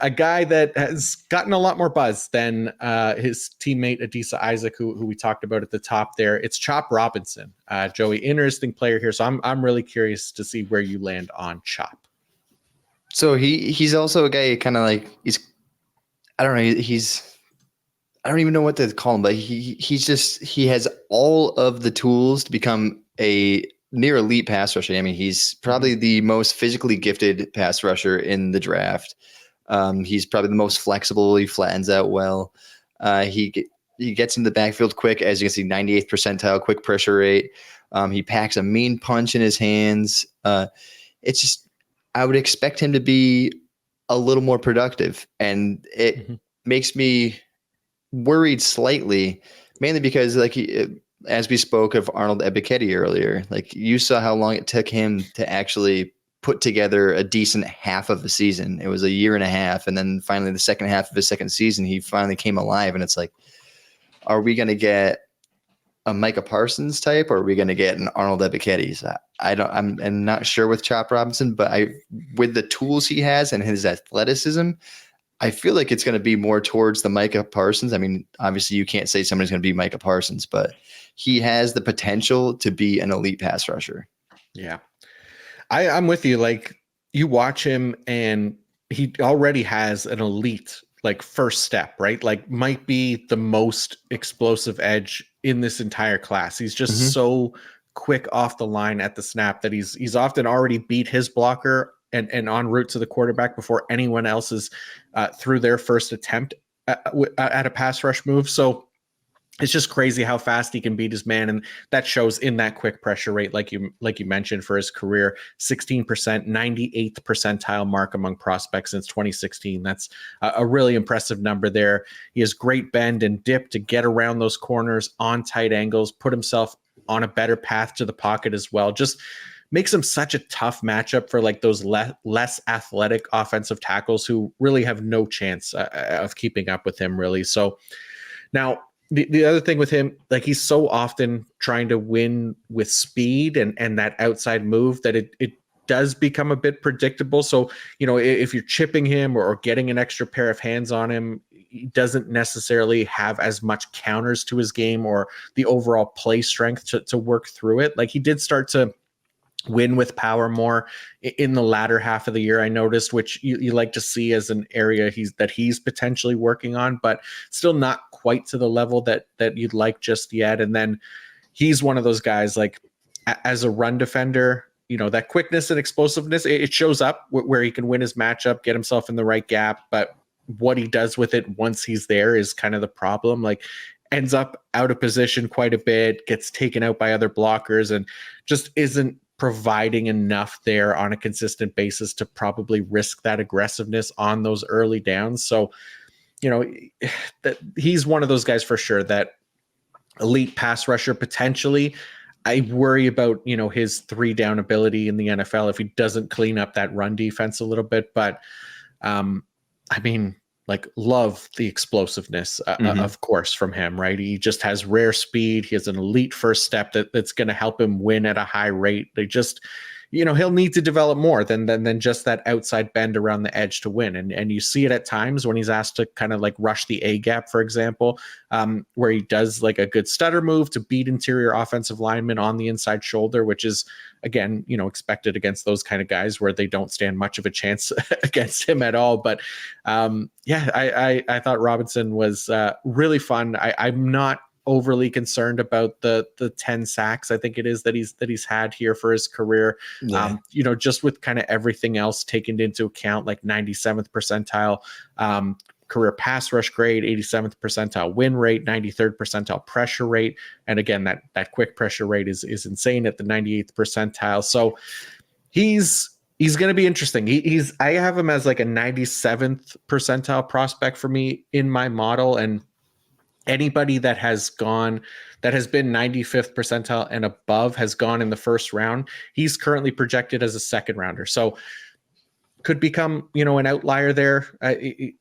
a guy that has gotten a lot more buzz than his teammate Adisa Isaac, who we talked about at the top there. It's Chop Robinson, Joey. Interesting player here, so I'm really curious to see where you land on Chop. So he's also a guy kind of like I don't know, I don't even know what to call him, but he has all of the tools to become a near elite pass rusher. I mean, he's probably the most physically gifted pass rusher in the draft. He's probably the most flexible. He flattens out well. He gets into the backfield quick, as you can see, 98th percentile quick pressure rate. He packs a mean punch in his hands. It's just, I would expect him to be a little more productive, and it makes me worried slightly, mainly because as we spoke of Arnold Ebiketie earlier, like you saw how long it took him to actually put together a decent half of the season. It was a year and a half. And then finally the second half of his second season, he finally came alive. And it's like, are we going to get a Micah Parsons type, or are we going to get an Arnold Ebiketie? I'm not sure with Chop Robinson, but with the tools he has and his athleticism, I feel like it's going to be more towards the Micah Parsons. I mean, obviously you can't say somebody's going to be Micah Parsons, but he has the potential to be an elite pass rusher. Yeah. I'm with you. Like, you watch him and he already has an elite, like, first step, right? Like, might be the most explosive edge in this entire class. He's just so quick off the line at the snap that he's often already beat his blocker and en route to the quarterback before anyone else is through their first attempt at a pass rush move. So it's just crazy how fast he can beat his man, and that shows in that quick pressure rate, like you mentioned, for his career. 16%, 98th percentile mark among prospects since 2016. That's a really impressive number there. He has great bend and dip to get around those corners on tight angles, put himself on a better path to the pocket as well. Just makes him such a tough matchup for like those less athletic offensive tackles who really have no chance of keeping up with him, really. So now, the other thing with him, like, he's so often trying to win with speed and that outside move that it does become a bit predictable. So, if you're chipping him or getting an extra pair of hands on him, he doesn't necessarily have as much counters to his game or the overall play strength to work through it. Like, he did start to win with power more in the latter half of the year, I noticed, which you like to see as an area he's potentially working on, but still not quite to the level that you'd like just yet. And then he's one of those guys, like, as a run defender, that quickness and explosiveness, it shows up where he can win his matchup, get himself in the right gap, but what he does with it once he's there is kind of the problem. Like, ends up out of position quite a bit, gets taken out by other blockers, and just isn't providing enough there on a consistent basis to probably risk that aggressiveness on those early downs. So, that he's one of those guys for sure, that elite pass rusher potentially. I worry about, his 3-down ability in the NFL if he doesn't clean up that run defense a little bit. But I mean, like, love the explosiveness, of course, from him, right? He just has rare speed. He has an elite first step that's going to help him win at a high rate. They just, he'll need to develop more than just that outside bend around the edge to win. And you see it at times when he's asked to kind of like rush the A gap, for example, where he does like a good stutter move to beat interior offensive linemen on the inside shoulder, which is, again, expected against those kind of guys where they don't stand much of a chance against him at all. But I thought Robinson was really fun. I'm not overly concerned about the 10 sacks, I think it is, that he's had here for his career. Yeah. Just with kind of everything else taken into account, like 97th percentile career pass rush grade, 87th percentile win rate, 93rd percentile pressure rate. And again, that quick pressure rate is insane at the 98th percentile. So he's going to be interesting. I have him as like a 97th percentile prospect for me in my model. And anybody that has been 95th percentile and above has gone in the first round. He's currently projected as a second rounder. So could become, an outlier there.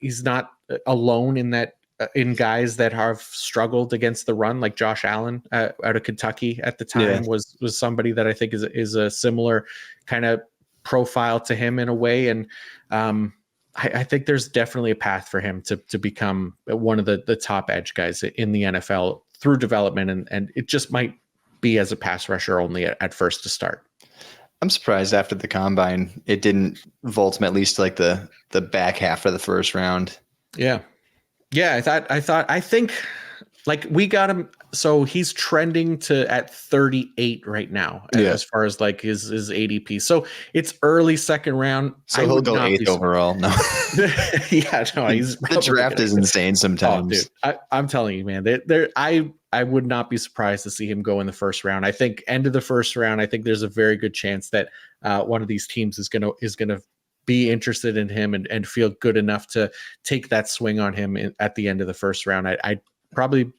He's not alone in that, in guys that have struggled against the run, like Josh Allen out of Kentucky at the time was somebody that I think is a similar kind of profile to him in a way. And I think there's definitely a path for him to become one of the top edge guys in the NFL through development, and it just might be as a pass rusher only at first to start. I'm surprised after the combine it didn't vault him at least to like the back half of the first round. Yeah. I think like we got him. So he's trending to at 38 right now as far as like his ADP. So it's early second round. So he'll go 8th overall. No. Yeah, no, he's the draft is insane sometimes. Oh, dude, I'm telling you, man, I would not be surprised to see him go in the first round. I think end of the first round, I think there's a very good chance that one of these teams is gonna be interested in him and feel good enough to take that swing on him at the end of the first round. I probably,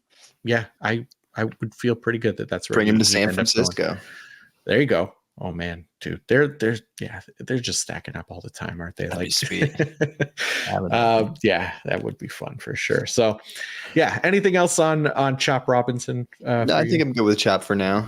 yeah, I would feel pretty good that's bring him to San Francisco. There you go. Oh man, dude, they're just stacking up all the time, aren't they? That'd like be sweet. Yeah, that would be fun for sure. So, yeah. Anything else on Chop Robinson? No, I think I'm good with Chop for now.